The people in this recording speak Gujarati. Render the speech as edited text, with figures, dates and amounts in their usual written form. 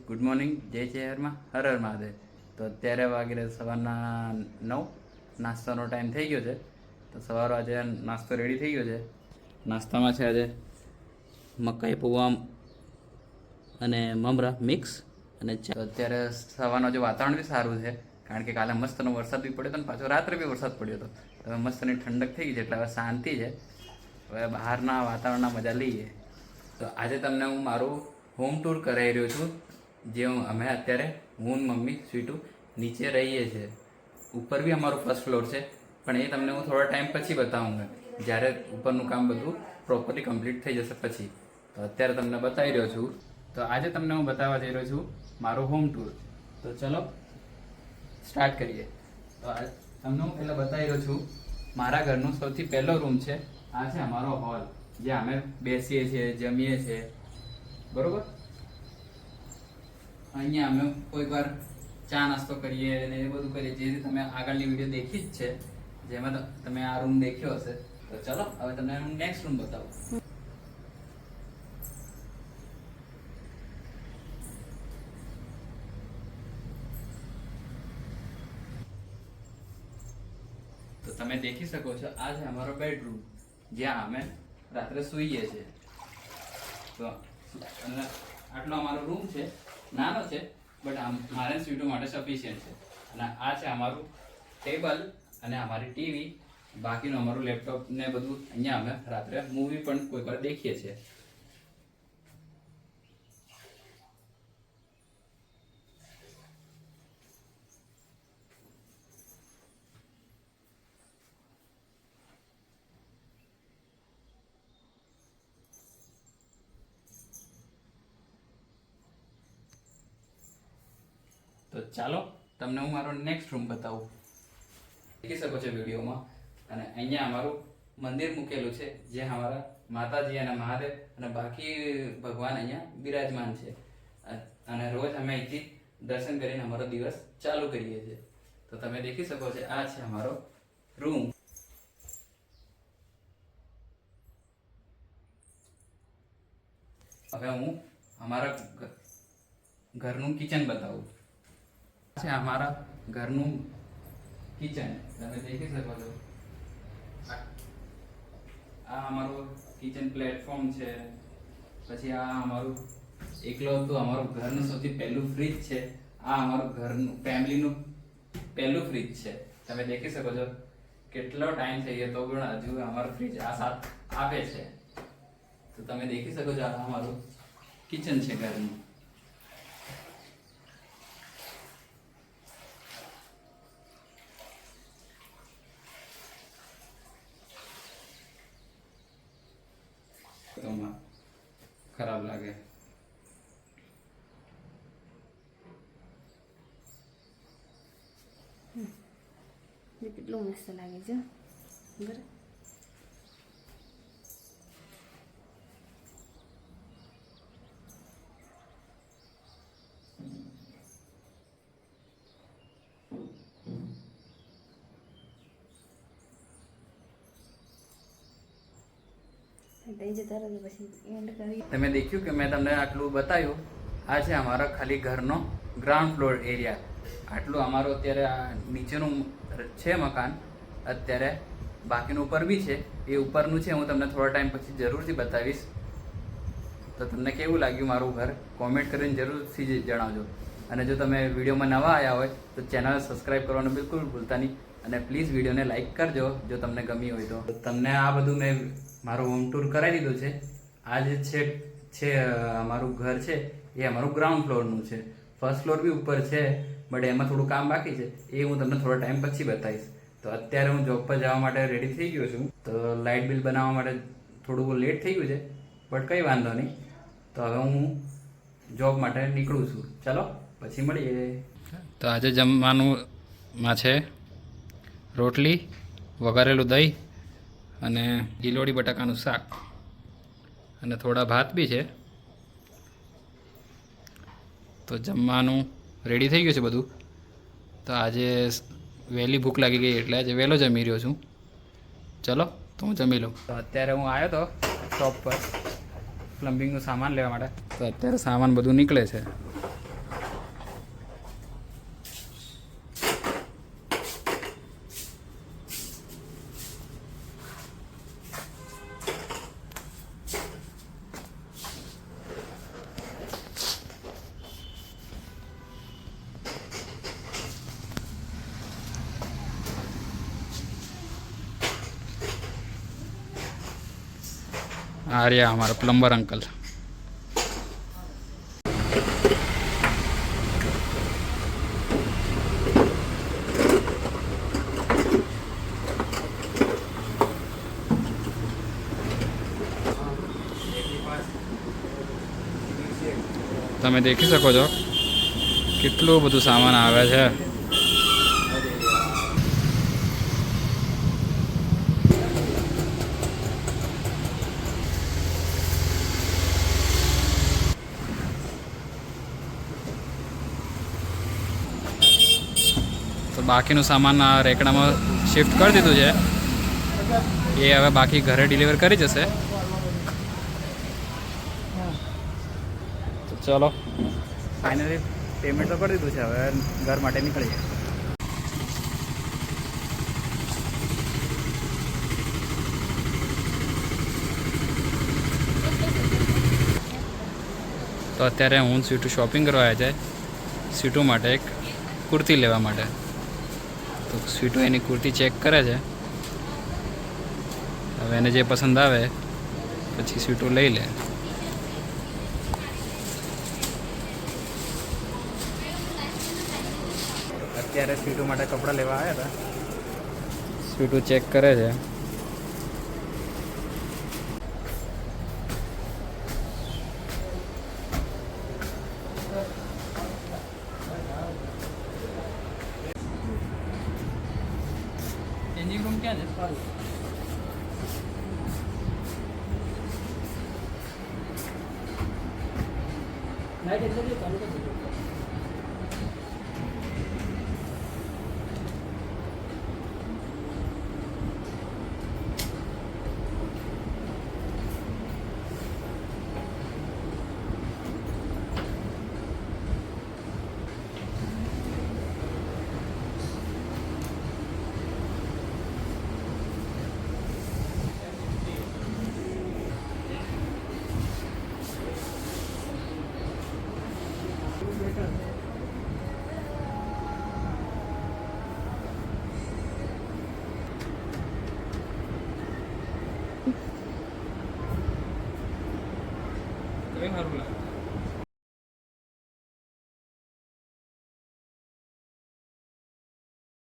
ગુડ મોર્નિંગ, જય શહેરમાં હર હર મહાદેવ. તો અત્યારે વાગી સવારના 9. નાસ્તાનો ટાઈમ થઈ ગયો છે. તો સવારો આજે નાસ્તો રેડી થઈ ગયો છે. નાસ્તામાં છે આજે મકાઈ પૌવા અને મમરા મિક્સ અને અત્યારે સવારનું જે વાતાવરણ બી સારું છે, કારણ કે કાલે મસ્તનો વરસાદ બી પડ્યો હતો અને પાછો રાત્રે બી વરસાદ પડ્યો હતો. હવે મસ્તની ઠંડક થઈ ગઈ છે, એટલે હવે શાંતિ છે. હવે બહારના વાતાવરણના મજા લઈએ. તો આજે તમને હું મારું હોમ ટૂર કરાવી રહ્યો છું. જે અમે અત્યારે હું મમ્મી સ્વીટું નીચે રહીએ છીએ. ઉપર બી અમારો ફર્સ્ટ ફ્લોર છે, પણ એ તમને હું થોડા ટાઈમ પછી બતાવું, જ્યારે ઉપરનું કામ બધું પ્રોપરલી કમ્પ્લીટ થઈ જશે પછી. તો અત્યારે તમને બતાવી રહ્યો છું. તો આજે તમને હું બતાવવા જઈ રહ્યો છું મારો હોમ ટૂર. તો ચલો સ્ટાર્ટ કરીએ. તો તમને હું પહેલાં બતાવી રહ્યો છું મારા ઘરનું સૌથી પહેલો રૂમ છે. આ છે અમારો હોલ, જ્યાં અમે બેસીએ છીએ, જમીએ છીએ, બરોબર. અહીંયા અમે કોઈક વાર ચા નાસ્તો કરીએ અને એ બધું કરીએ, જે તમે આગળની વિડીયો દેખી જ છે, જેમાં તમે આ રૂમ દેખ્યો હશે. તો ચલો હવે તમને હું નેક્સ્ટ રૂમ બતાવું. તો તમે દેખી શકો છો, આ છે અમારો બેડરૂમ, જ્યાં અમે રાત્રે સૂઈએ છીએ. તો આટલો અમારો રૂમ છે, નાનો છે, બટ મારે સ્વીટો માટે સફિશિયન્ટ છે. અને આ છે અમારું ટેબલ અને અમારી ટીવી. બાકીનું અમારું લેપટોપ ને બધું અહીંયા અમે રાત્રે મૂવી પણ કોઈ વાર દેખીએ છીએ. તો ચાલો તમને હું મારો નેક્સ્ટ રૂમ બતાવું. દેખી શકો છો વિડીયોમાં. અને અહીંયા અમારું મંદિર મૂકેલું છે, જે અમારા માતાજી અને મહાદેવ અને બાકી ભગવાન અહીંયા બિરાજમાન છે. અને રોજ અમે અહીંથી દર્શન કરીને અમારો દિવસ ચાલુ કરીએ છીએ. તો તમે દેખી શકો છો, આ છે અમારો રૂમ. હવે હું અમારા ઘરનું કિચન બતાવું. છે અમારા ઘરનું કિચન, તમે દેખી શકો છો. આ અમારું કિચન પ્લેટફોર્મ છે. પછી આ અમારું એકલવતું અમારું ઘરનું સૌથી પહેલું ફ્રીજ છે. આ અમારું ઘરનું ફેમિલીનું પહેલું ફ્રીજ છે. તમે દેખી શકો છો કેટલો ટાઈમ થઈ ગયો તો પણ હજુ અમારું ફ્રીજ આ સાથ આપે છે. તો તમે દેખી શકો છો, આ અમારું કિચન છે ઘરનું. ખરાબ લાગે. કેટલું મસ્ત લાગે છે. બરાબર. તમે દેખ્યું કે મેં તમને આટલું બતાવ્યું. આ છે અમારા ખાલી ઘરનો ગ્રાઉન્ડ ફ્લોર એરિયા. આટલું અમારું અત્યારે આ નીચેનું છે મકાન. અત્યારે બાકીનું ઉપર બી છે. એ ઉપરનું છે, હું તમને થોડા ટાઈમ પછી જરૂરથી બતાવીશ. તો તમને કેવું લાગ્યું મારું ઘર, કોમેન્ટ કરીને જરૂરથી જણાવજો. અને જો તમે વિડીયોમાં નવા આવ્યા હોય તો ચેનલ સબસ્ક્રાઈબ કરવાનું બિલકુલ ભૂલતા નહીં. અને પ્લીઝ વિડીયોને લાઇક કરજો જો તમને ગમી હોય તો. તમને આ બધું મેં મારું હોમ ટૂર કરાવી દીધું છે. આ જે છે અમારું ઘર છે, એ અમારું ગ્રાઉન્ડ ફ્લોરનું છે. ફર્સ્ટ ફ્લોર બી ઉપર છે, બટ એમાં થોડું કામ બાકી છે. એ હું તમને થોડા ટાઈમ પછી બતાવીશ. તો અત્યારે હું જોબ પર જવા માટે રેડી થઈ ગયો છું. તો લાઇટ બિલ બનાવવા માટે થોડું લેટ થઈ ગયું છે, બટ કંઈ વાંધો નહીં. તો હવે હું જોબ માટે નીકળું છું. ચાલો પછી મળીએ. તો આજે જમવાનુંમાં છે રોટલી, વઘારેલું દહીં અને ગિલોડી બટાકાનું શાક અને થોડા ભાત બી છે. તો જમવાનું રેડી થઈ ગયું છે બધું. તો આજે વહેલી ભૂખ લાગી ગઈ એટલે આજે વહેલો જમી રહ્યો છું. ચલો તો હું જમી લઉં. તો અત્યારે હું આવ્યો હતો શોપ પર પ્લમ્બિંગનું સામાન લેવા માટે. તો અત્યારે સામાન બધું નીકળે છે. આ રહ્યા અમારા પ્લમ્બર અંકલ. તમે દેખી શકો છો કેટલું બધું સામાન આવે છે. તો બાકીનું સામાન આ રેકડામાં શિફ્ટ કરી દીધું છે. એ હવે બાકી ઘરે ડિલિવર કરી જશે. તો ચલો ફાઇનલી પેમેન્ટ તો કરી દીધું છે. હવે ઘર માટે નીકળી જાય. તો અત્યારે હું સ્વીટુ શોપિંગ કરવા આવ્યા છે. સ્વીટુ માટે એક કુર્તી લેવા માટે. તો સ્વીટુ એની કુર્તી ચેક કરે છે. હવે એને જે પસંદ આવે પછી સ્વીટુ લઈ લે. અત્યારે સ્વીટુ માટે કપડાં લેવા આવ્યા હતા. સ્વીટુ ચેક કરે છે. ચેન્જિંગ રૂમ ક્યાં છે? સારું લાગે.